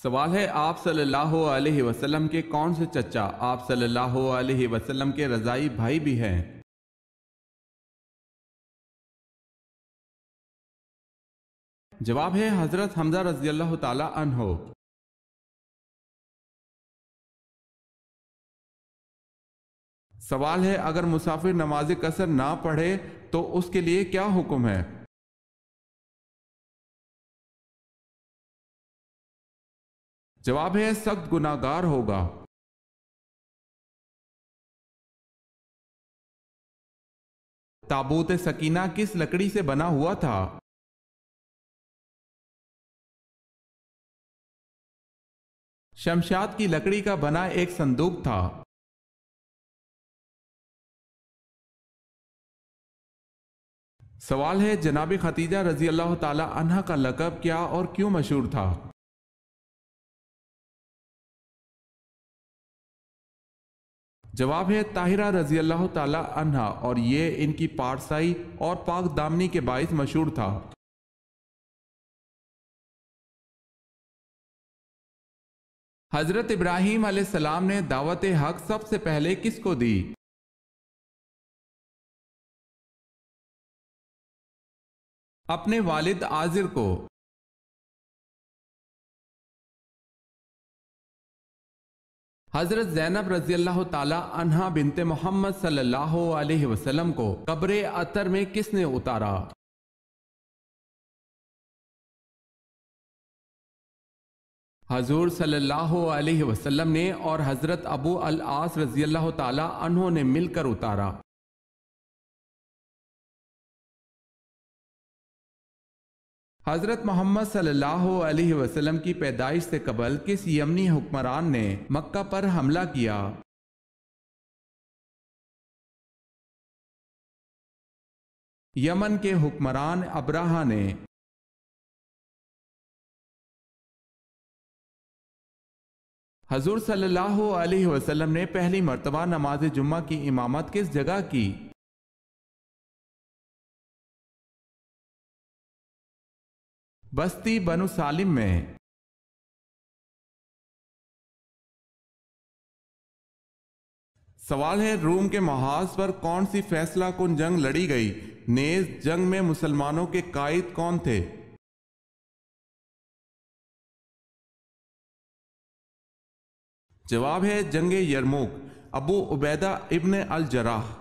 سوال ہے آپ صلی اللہ علیہ وسلم کے کون سے چچا آپ صلی اللہ علیہ وسلم کے رضائی بھائی بھی ہیں؟ جواب ہے حضرت حمزہ رضی اللہ تعالی عنہ۔ سوال ہے اگر مسافر نماز قصر نہ پڑھے تو اس کے لیے کیا حکم ہے؟ جواب ہے سخت گناہگار ہوگا۔ تابوت سکینہ کس لکڑی سے بنا ہوا تھا؟ شمشاد کی لکڑی کا بنا ایک صندوق تھا۔ سوال ہے جناب خدیجہ رضی اللہ تعالی عنہ کا لقب کیا اور کیوں مشہور تھا؟ جواب ہے طاہرہ رضی اللہ تعالی عنہ، اور یہ ان کی پارسائی اور پاک دامنی کے باعث مشہور تھا۔ حضرت ابراہیم علیہ السلام نے دعوت حق سب سے پہلے کس کو دی؟ اپنے والد آزر کو۔ حضرت زینب رضی اللہ تعالی عنہا بنت محمد صلی اللہ علیہ وسلم کو قبر عطر میں کس نے اتارا؟ حضور صلی اللہ علیہ وسلم نے اور حضرت ابو العاص رضی اللہ تعالی عنہ نے مل کر اتارا۔ حضرت محمد صلی اللہ علیہ وسلم کی پیدائش سے قبل کس یمنی حکمران نے مکہ پر حملہ کیا؟ یمن کے حکمران ابراہہ نے۔ حضور صلی اللہ علیہ وسلم نے پہلی مرتبہ نماز جمعہ کی امامت کس جگہ کی؟ بستی بنو سالم میں۔ سوال ہے روم کے محاذ پر کون سی فیصلہ کن جنگ لڑی گئی؟ نیز جنگ میں مسلمانوں کے قائد کون تھے؟ جواب ہے جنگ یرموک، ابو عبیدہ ابن الجراح۔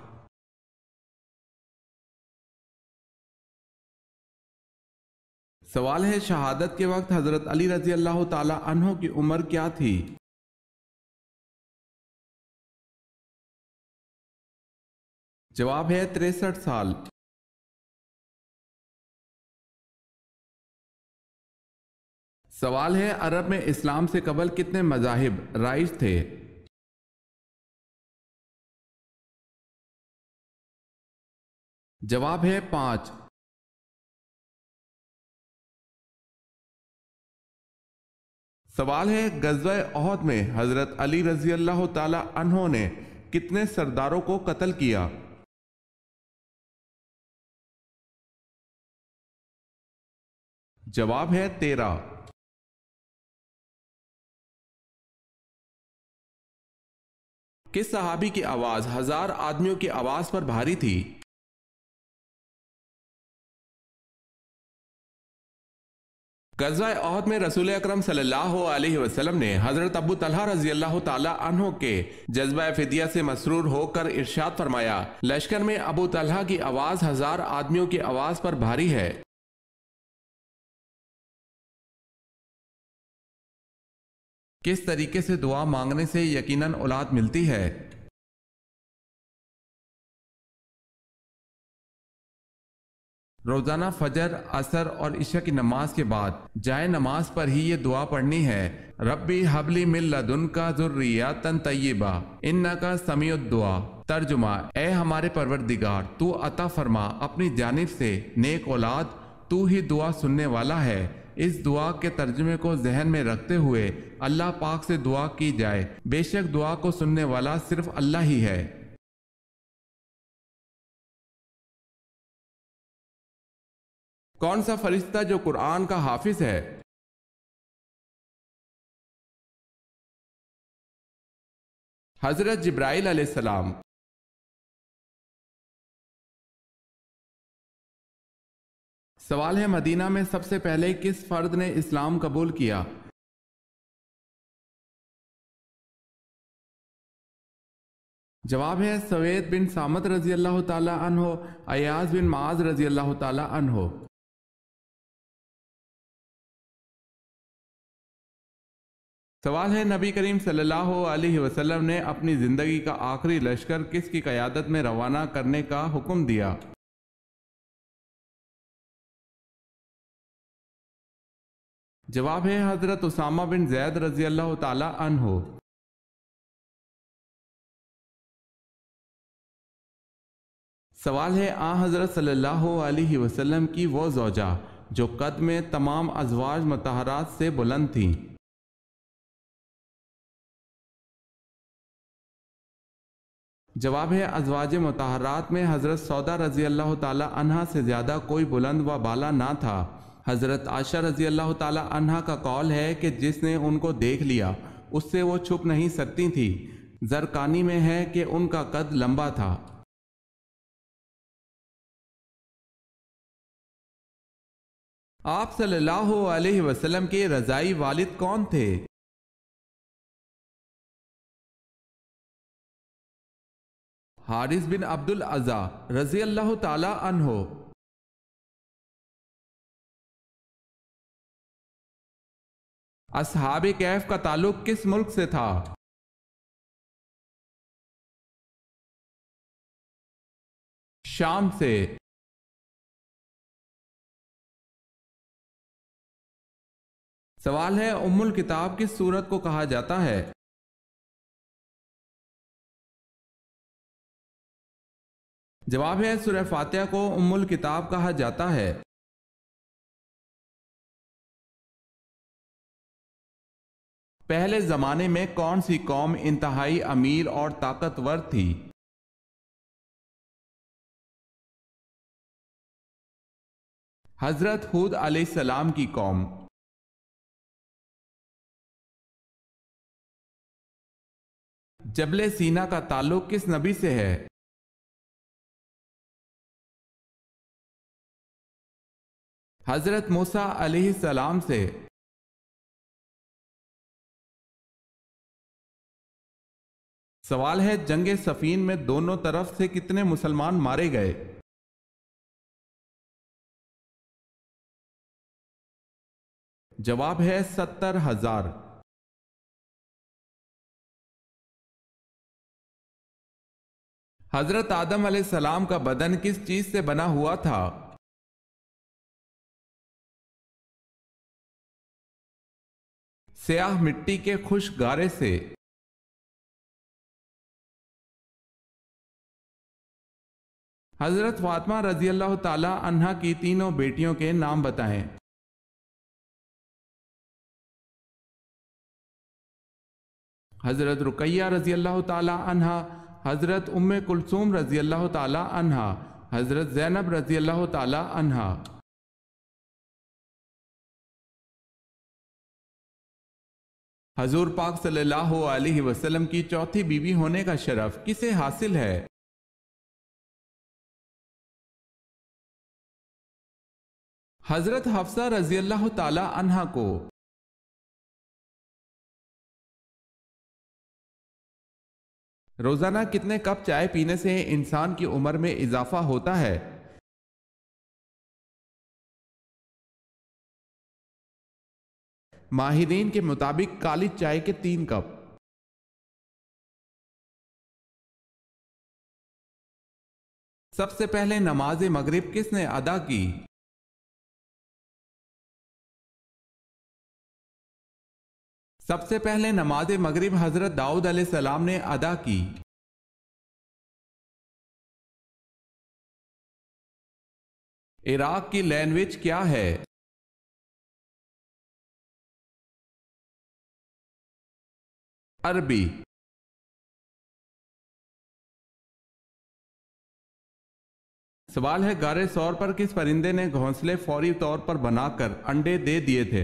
سوال ہے شہادت کے وقت حضرت علی رضی اللہ تعالی عنہ کی عمر کیا تھی؟ جواب ہے 63 سال۔ سوال ہے عرب میں اسلام سے قبل کتنے مذاہب رائج تھے؟ جواب ہے 5۔ سوال ہے غزوہ احد میں حضرت علی رضی اللہ تعالی عنہ نے کتنے سرداروں کو قتل کیا؟ جواب ہے 13۔ کس صحابی کی آواز 1000 آدمیوں کی آواز پر بھاری تھی؟ غزوہ احد میں رسول اکرم صلی اللہ علیہ وسلم نے حضرت ابو طلحہ رضی اللہ تعالی عنہ کے جذبہ فدیہ سے مسرور ہو کر ارشاد فرمایا لشکر میں ابو طلحہ کی آواز 1000 آدمیوں کی آواز پر بھاری ہے۔ کس طریقے سے دعا مانگنے سے یقیناً اولاد ملتی ہے؟ روزانہ فجر، عصر اور عشاء کی نماز کے بعد جائے نماز پر ہی یہ دعا پڑھنی ہے۔ ربی حبلی من لدنکا ذریۃ طیبہ انکا سمیع الدعا۔ ترجمہ: اے ہمارے پروردگار، تو عطا فرما اپنی جانب سے نیک اولاد، تو ہی دعا سننے والا ہے۔ اس دعا کے ترجمے کو ذہن میں رکھتے ہوئے اللہ پاک سے دعا کی جائے، بے شک دعا کو سننے والا صرف اللہ ہی ہے۔ کون سا فرشتہ جو قرآن کا حافظ ہے؟ حضرت جبرائیل علیہ السلام۔ سوال ہے مدینہ میں سب سے پہلے کس فرد نے اسلام قبول کیا؟ جواب ہے سوید بن سامت رضی اللہ تعالی عنہ، ایاز بن معاذ رضی اللہ تعالی عنہ۔ سوال ہے نبی کریم صلی اللہ علیہ وسلم نے اپنی زندگی کا آخری لشکر کس کی قیادت میں روانہ کرنے کا حکم دیا؟ جواب ہے حضرت اسامہ بن زید رضی اللہ تعالی عنہ۔ سوال ہے حضرت صلی اللہ علیہ وسلم کی وہ زوجہ جو قد میں تمام ازواج مطہرات سے بلند تھیں۔ جواب ہے ازواج مطہرات میں حضرت سودا رضی اللہ تعالی عنہ سے زیادہ کوئی بلند و بالا نہ تھا۔ حضرت عائشہ رضی اللہ تعالی عنہ کا قول ہے کہ جس نے ان کو دیکھ لیا اس سے وہ چھپ نہیں سکتی تھی۔ زرقانی میں ہے کہ ان کا قد لمبا تھا۔ آپ صلی اللہ علیہ وسلم کے رضائی والد کون تھے؟ حارث بن عبد العزا رضی اللہ تعالی عنہ۔ اصحاب کہف کا تعلق کس ملک سے تھا؟ شام سے۔ سوال ہے ام الکتاب کس سورت کو کہا جاتا ہے؟ جواب ہے سورہ فاتحہ کو ام الکتاب کہا جاتا ہے۔ پہلے زمانے میں کون سی قوم انتہائی امیر اور طاقتور تھی؟ حضرت ہود علیہ السلام کی قوم۔ جبل سینا کا تعلق کس نبی سے ہے؟ حضرت موسیٰ علیہ السلام سے۔ سوال ہے جنگ صفین میں دونوں طرف سے کتنے مسلمان مارے گئے؟ جواب ہے 70,000۔ حضرت آدم علیہ السلام کا بدن کس چیز سے بنا ہوا تھا؟ سیاہ مٹی کے خشک گارے سے۔ حضرت فاطمہ رضی اللہ تعالی عنہا کی تینوں بیٹیوں کے نام بتائیں۔ حضرت رقیہ رضی اللہ تعالی عنہا، حضرت ام کلثوم رضی اللہ تعالی عنہا، حضرت زینب رضی اللہ تعالی عنہا۔ حضور پاک صلی اللہ علیہ وسلم کی چوتھی بیوی ہونے کا شرف کسے حاصل ہے؟ حضرت حفصہ رضی اللہ تعالی عنہا کو۔ روزانہ کتنے کپ چائے پینے سے انسان کی عمر میں اضافہ ہوتا ہے؟ ماہرین کے مطابق کالی چائے کے 3 کپ۔ سب سے پہلے نماز مغرب کس نے ادا کی؟ سب سے پہلے نماز مغرب حضرت داؤد علیہ السلام نے ادا کی۔ عراق کی لینگویج کیا ہے؟ عربی۔ سوال ہے غار ثور پر کس پرندے نے گھونسلے فوری طور پر بنا کر انڈے دے دیے تھے؟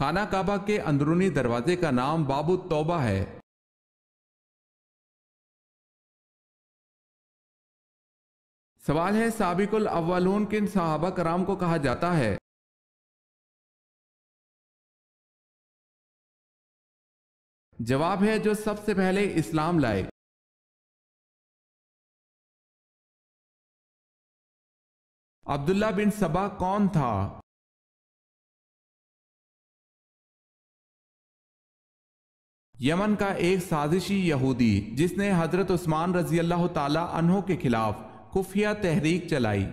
خانہ کعبہ کے اندرونی دروازے کا نام باب التوبہ ہے۔ سوال ہے سابق الاولون کن صحابہ کرام کو کہا جاتا ہے؟ جواب ہے جو سب سے پہلے اسلام لائے۔ عبداللہ بن سبا کون تھا؟ یمن کا ایک سازشی یہودی جس نے حضرت عثمان رضی اللہ تعالی عنہ کے خلاف خفیہ تحریک چلائی۔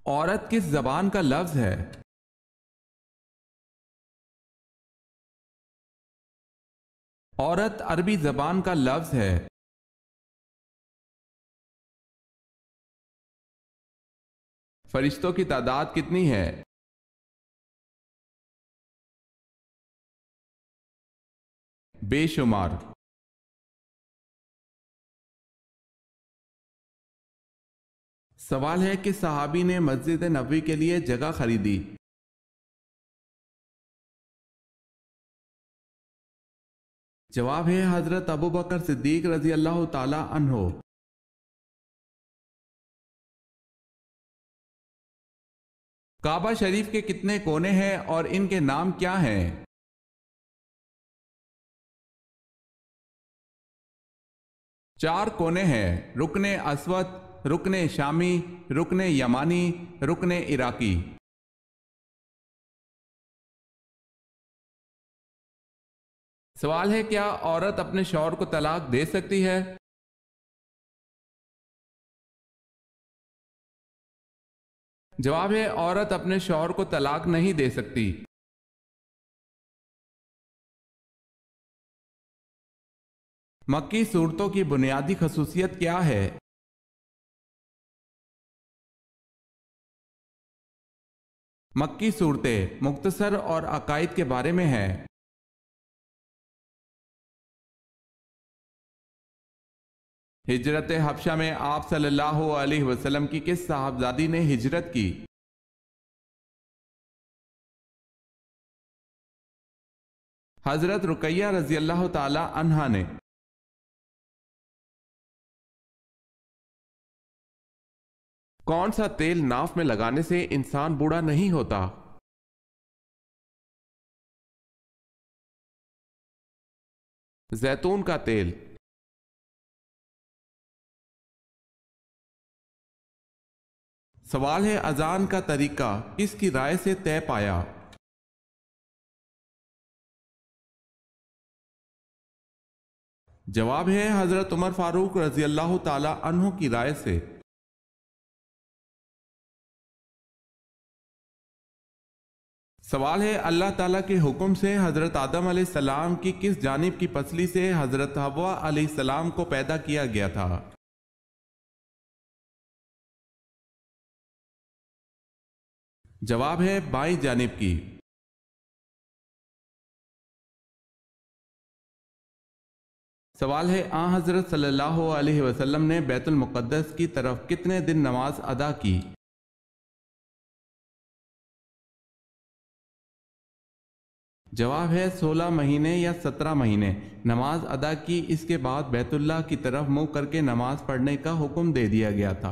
عورت کس زبان کا لفظ ہے؟ عورت عربی زبان کا لفظ ہے۔ فرشتوں کی تعداد کتنی ہے؟ بے شمار۔ سوال ہے کہ صحابی نے مسجد نبوی کے لیے جگہ خریدی؟ جواب ہے حضرت ابوبکر صدیق رضی اللہ تعالی عنہ۔ کعبہ شریف کے کتنے کونے ہیں اور ان کے نام کیا ہیں؟ 4 کونے ہیں، رکن اسود، رکن شامی، رکن یمانی، رکن عراقی۔ سوال ہے کیا عورت اپنے شوہر کو طلاق دے سکتی ہے؟ جواب ہے عورت اپنے شوہر کو طلاق نہیں دے سکتی۔ مکی صورتوں کی بنیادی خصوصیت کیا ہے؟ مکی صورتیں مختصر اور عقائد کے بارے میں ہیں۔ ہجرت حبشہ میں آپ صلی اللہ علیہ وسلم کی کس صاحبزادی نے ہجرت کی؟ حضرت رقیہ رضی اللہ تعالی عنہا نے۔ کون سا تیل ناف میں لگانے سے انسان بوڑھا نہیں ہوتا؟ زیتون کا تیل۔ سوال ہے اذان کا طریقہ کس کی رائے سے طے پایا؟ جواب ہے حضرت عمر فاروق رضی اللہ تعالی عنہ کی رائے سے۔ سوال ہے اللہ تعالیٰ کے حکم سے حضرت آدم علیہ السلام کی کس جانب کی پسلی سے حضرت حوا علیہ السلام کو پیدا کیا گیا تھا؟ جواب ہے بائیں جانب کی۔ سوال ہے آن حضرت صلی اللہ علیہ وسلم نے بیت المقدس کی طرف کتنے دن نماز ادا کی؟ جواب ہے 16 مہینے یا 17 مہینے نماز ادا کی۔ اس کے بعد بیت اللہ کی طرف منہ کر کے نماز پڑھنے کا حکم دے دیا گیا تھا۔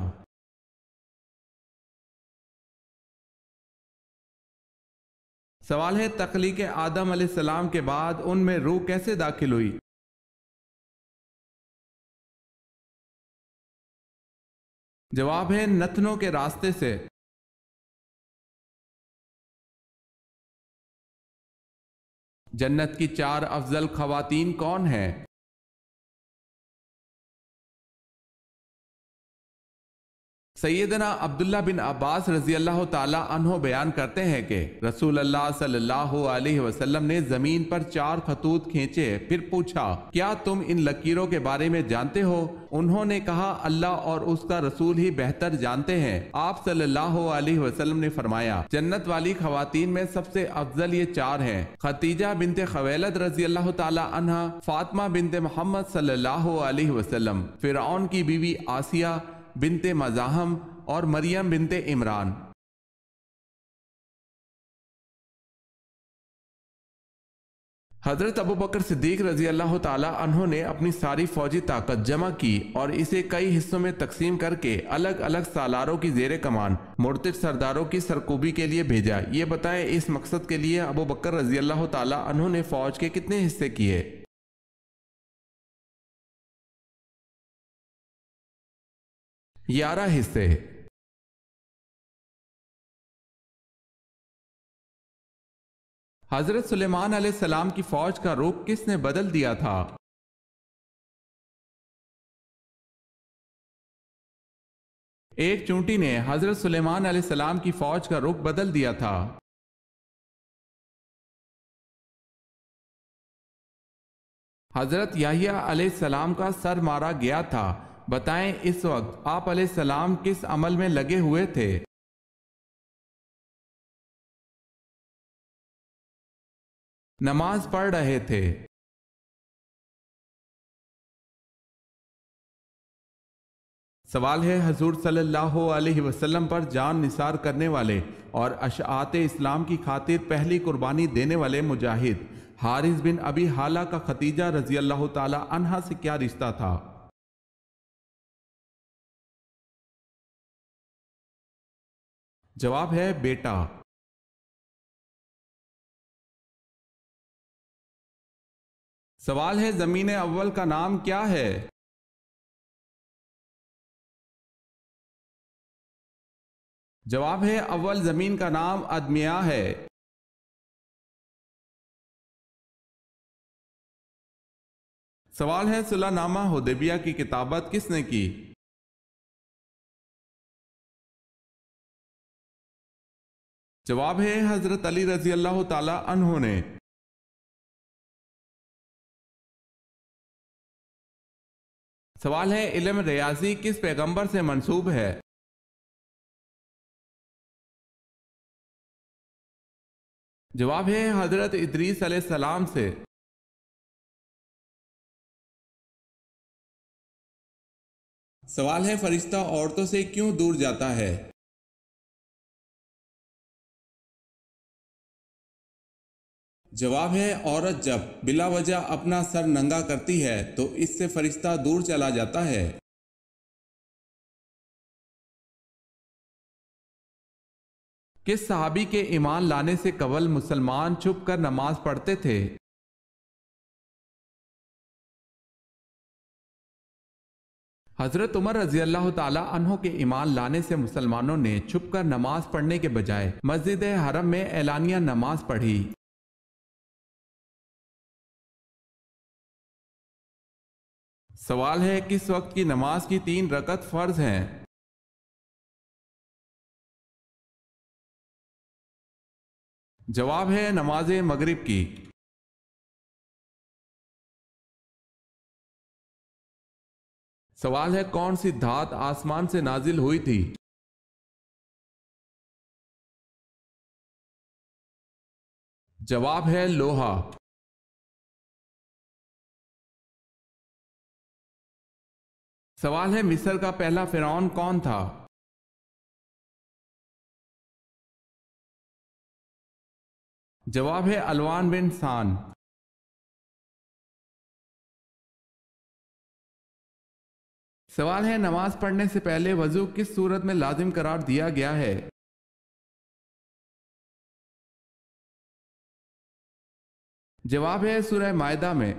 سوال ہے تخلیق آدم علیہ السلام کے بعد ان میں روح کیسے داخل ہوئی؟ جواب ہے نتنوں کے راستے سے۔ جنت کی 4 افضل خواتین کون ہیں؟ سیدنا عبداللہ بن عباس رضی اللہ تعالی عنہ بیان کرتے ہیں کہ رسول اللہ صلی اللہ علیہ وسلم نے زمین پر 4 خطوط کھینچے، پھر پوچھا کیا تم ان لکیروں کے بارے میں جانتے ہو؟ انہوں نے کہا اللہ اور اس کا رسول ہی بہتر جانتے ہیں۔ آپ صلی اللہ علیہ وسلم نے فرمایا جنت والی خواتین میں سب سے افضل یہ 4 ہیں: خدیجہ بنت خویلد رضی اللہ تعالی عنہا، فاطمہ بنت محمد صلی اللہ علیہ وسلم، فرعون کی بیوی آسیہ بنت مزاحم اور مریم بنت عمران۔ حضرت ابو بکر صدیق رضی اللہ تعالی عنہ نے اپنی ساری فوجی طاقت جمع کی اور اسے کئی حصوں میں تقسیم کر کے الگ الگ سالاروں کی زیر کمان مرتد سرداروں کی سرکوبی کے لیے بھیجا۔ یہ بتائیں اس مقصد کے لیے ابو بکر رضی اللہ تعالی عنہ نے فوج کے کتنے حصے کیے؟ 11 حصے۔ حضرت سلیمان علیہ السلام کی فوج کا رخ کس نے بدل دیا تھا؟ ایک چونٹی نے حضرت سلیمان علیہ السلام کی فوج کا رخ بدل دیا تھا۔ حضرت یحییٰ علیہ السلام کا سر مارا گیا تھا، بتائیں اس وقت آپ علیہ السلام کس عمل میں لگے ہوئے تھے؟ نماز پڑھ رہے تھے۔ سوال ہے حضور صلی اللہ علیہ وسلم پر جان نثار کرنے والے اور اشاعت اسلام کی خاطر پہلی قربانی دینے والے مجاہد حارث بن ابی حالہ کا ختیجہ رضی اللہ تعالی عنہا سے کیا رشتہ تھا؟ جواب ہے بیٹا۔ سوال ہے زمین اول کا نام کیا ہے؟ جواب ہے اول زمین کا نام ادمیہ ہے۔ سوال ہے صلح نامہ حدیبیہ کی کتابت کس نے کی؟ جواب ہے حضرت علی رضی اللہ تعالی عنہ نے۔ سوال ہے علم ریاضی کس پیغمبر سے منسوب ہے؟ جواب ہے حضرت ادریس علیہ السلام سے۔ سوال ہے فرشتہ عورتوں سے کیوں دور جاتا ہے؟ جواب ہے عورت جب بلا وجہ اپنا سر ننگا کرتی ہے تو اس سے فرشتہ دور چلا جاتا ہے۔ کس صحابی کے ایمان لانے سے قبل مسلمان چھپ کر نماز پڑھتے تھے؟ حضرت عمر رضی اللہ تعالی عنہ کے ایمان لانے سے مسلمانوں نے چھپ کر نماز پڑھنے کے بجائے مسجد حرم میں اعلانیہ نماز پڑھی۔ سوال ہے کس وقت کی نماز کی 3 رکعت فرض ہیں؟ جواب ہے نماز مغرب کی۔ سوال ہے کون سی دھات آسمان سے نازل ہوئی تھی؟ جواب ہے لوہا۔ سوال ہے مصر کا پہلا فرعون کون تھا؟ جواب ہے الوان بن سان۔ سوال ہے نماز پڑھنے سے پہلے وضو کس صورت میں لازم قرار دیا گیا ہے؟ جواب ہے سورہ مائدہ میں۔